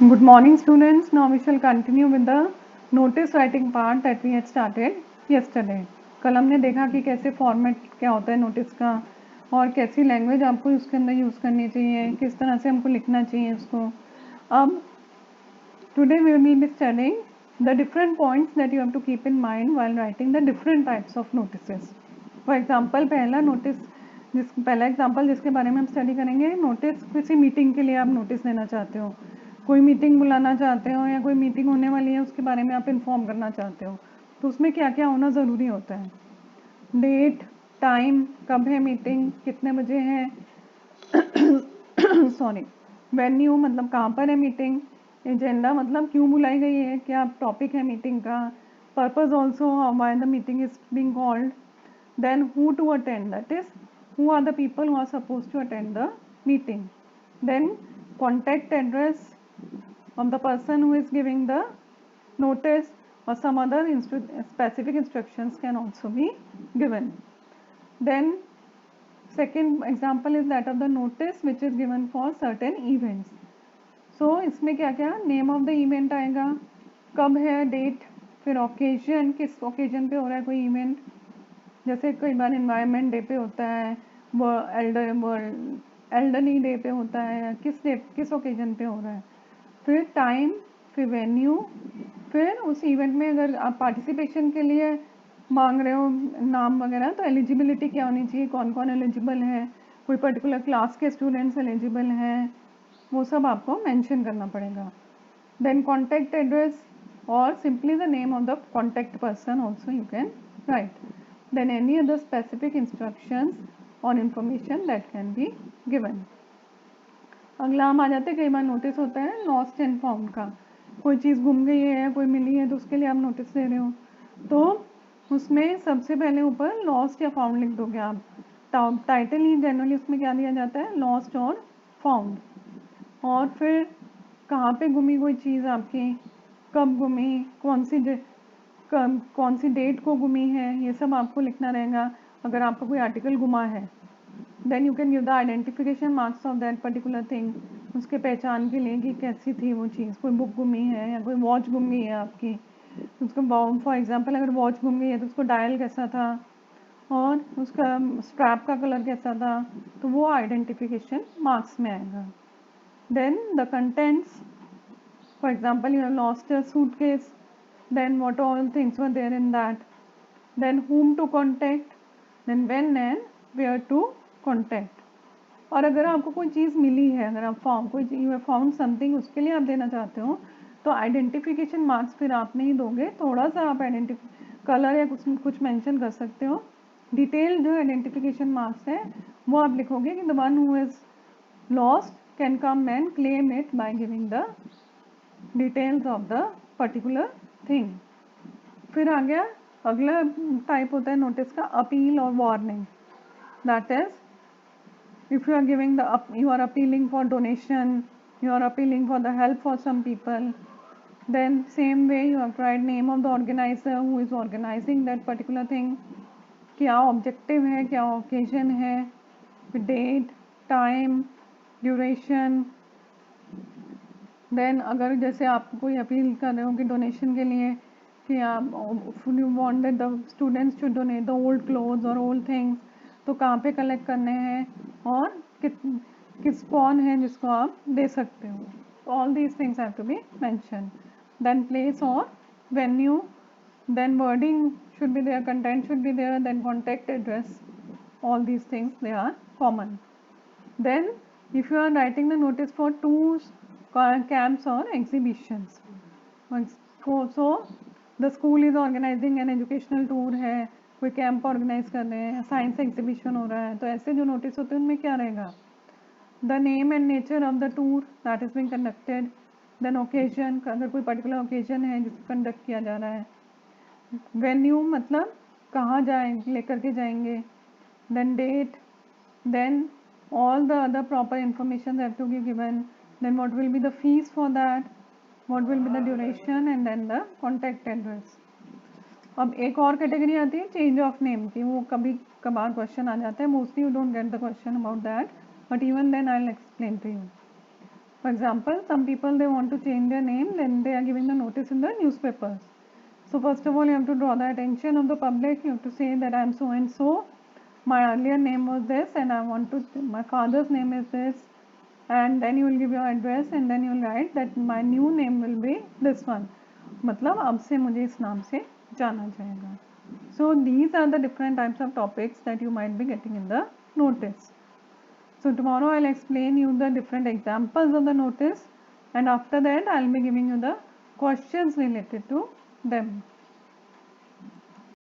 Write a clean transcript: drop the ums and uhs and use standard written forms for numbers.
Good morning, students. Now we shall continue with the notice writing part that we had started yesterday. कल हमने देखा कि कैसे format क्या होता है नोटिस का और कैसी लैंग्वेज आपको उसके अंदर यूज़ करनी चाहिए, किस तरह से हमको लिखना चाहिए उसको. अब today we will be studying the different points that you have to keep in mind while writing the different types of notices. For example, पहला एग्जाम्पल जिसके बारे में हम स्टडी करेंगे, नोटिस किसी मीटिंग के लिए आप नोटिस देना चाहते हो, कोई मीटिंग बुलाना चाहते हो या कोई मीटिंग होने वाली है उसके बारे में आप इन्फॉर्म करना चाहते हो, तो उसमें क्या क्या होना ज़रूरी होता है. डेट, टाइम, कब है मीटिंग, कितने बजे है, सॉरी, वेन्यू मतलब कहाँ पर है मीटिंग, एजेंडा मतलब क्यों बुलाई गई है, क्या टॉपिक है मीटिंग का, purpose also why the meeting is being called, then who to attend, that is who are the people who are supposed to attend the meeting, then contact address of the person who is giving the notice or some other specific instructions can also be given. Then second example is that of the notice which is given for certain events. So इसमें क्या क्या name of the event आएगा, कब है date, फिर occasion, किस occasion पे हो रहा है कोई इवेंट, जैसे कई बार इन्वायरमेंट डे पे होता है, वो एल्डरली डे पे होता है, किस ओकेजन पे हो रहा है, फिर टाइम, फिर वेन्यू, फिर उस इवेंट में अगर आप पार्टिसिपेशन के लिए मांग रहे हो नाम वगैरह, तो एलिजिबिलिटी क्या होनी चाहिए, कौन कौन एलिजिबल है, कोई पर्टिकुलर क्लास के स्टूडेंट्स एलिजिबल हैं, वो सब आपको मेंशन करना पड़ेगा. देन कॉन्टैक्ट एड्रेस और simply the name of the contact person also you can write. Then any other specific instructions or information that can be given. अगला हम आ जाते हैं, कई बार नोटिस होता है लॉस्ट एंड फाउंड का, कोई चीज़ गुम गई है या कोई मिली है तो उसके लिए आप नोटिस दे रहे हो, तो उसमें सबसे पहले ऊपर लॉस्ट या फाउंड लिख दोगे आप. टाइटल ही जनरली उसमें क्या दिया जाता है, लॉस्ट और फाउंड, और फिर कहाँ पे गुमी कोई चीज़ आपकी, कब गुमी, कौन सी डेट को गुमी है, ये सब आपको लिखना रहेगा. अगर आपका कोई आर्टिकल गुमा है, then you can give the identification marks of that particular thing, उसके पहचान के लिए कि कैसी थी वो चीज़. कोई बुक गुमी है या कोई वॉच गुम गई है आपकी, उसको फॉर एग्जांपल अगर वॉच गुम गई है तो उसको डायल कैसा था और उसका स्ट्रैप का कलर कैसा था, तो वो आइडेंटिफिकेशन मार्क्स में आएगा. Then the contents, for example you have lost a suitcase, then what all things were there in that, then whom to contact, then when and where to contact. और अगर आपको कोई चीज़ मिली है, अगर आप यू हैव फाउंड समथिंग, उसके लिए आप देना चाहते हो, तो आइडेंटिफिकेशन मार्क्स फिर आप नहीं दोगे, थोड़ा सा आप कलर या कुछ मेंशन कर सकते हो. डिटेल जो आइडेंटिफिकेशन मार्क्स है वो आप लिखोगे कि the one who is lost can come and claim it by giving the details of the particular thing. फिर आ गया अगला टाइप होता है नोटिस का, अपील और warning. That is if you are giving the you are appealing for donation, you are appealing for the help for some people, then same way you have to write name of the organizer who is organizing that particular thing, क्या objective है, क्या occasion है, date, time, duration. Then अगर जैसे आप कोई appeal कर रहे हो कि डोनेशन के लिए, कि आप you wanted the students to donate the old clothes और ओल्ड थिंग्स, तो कहाँ पे कलेक्ट करने हैं और कौन है जिसको आप दे सकते हो. All these things have to be mention. Then place और venue, then wording should be there, content should be there, then contact address, all these things they are common. Then if you are writing the notice for tours, camps or exhibitions, so the school is organizing an educational tour है, कोई camp organise कर रहे हैं, science exhibition हो रहा है, तो ऐसे जो नोटिस होते हैं उनमें क्या रहेगा, the name and nature of the tour that is being conducted, then occasion, अगर कोई पर्टिकुलर ओकेजन है जिसको कंडक्ट किया जा रहा है, वेन्यू मतलब कहाँ जाएंगे, लेकर के जाएंगे, then date, then all the other proper information have to be given, then what will be the fees for that, what will be the duration, and then the contact address. अब एक और category आती है change of name की, वो कभी कभार question आ जाता है, mostly you don't get the question about that, but even then I will explain to you. For example, some people they want to change their name, then they are giving the notice in the newspapers. So first of all, you have to draw the attention of the public. You have to say that I am so and so. My earlier name was this, and I want to. My father's name is this, and then you will give your address, and then you will write that my new name will be this one. मतलब अब से मुझे इस नाम से जाना जाएगा. So these are the different types of topics that you might be getting in the notice. So tomorrow I'll explain you the different examples of the notice, and after that I'll be giving you the questions related to them.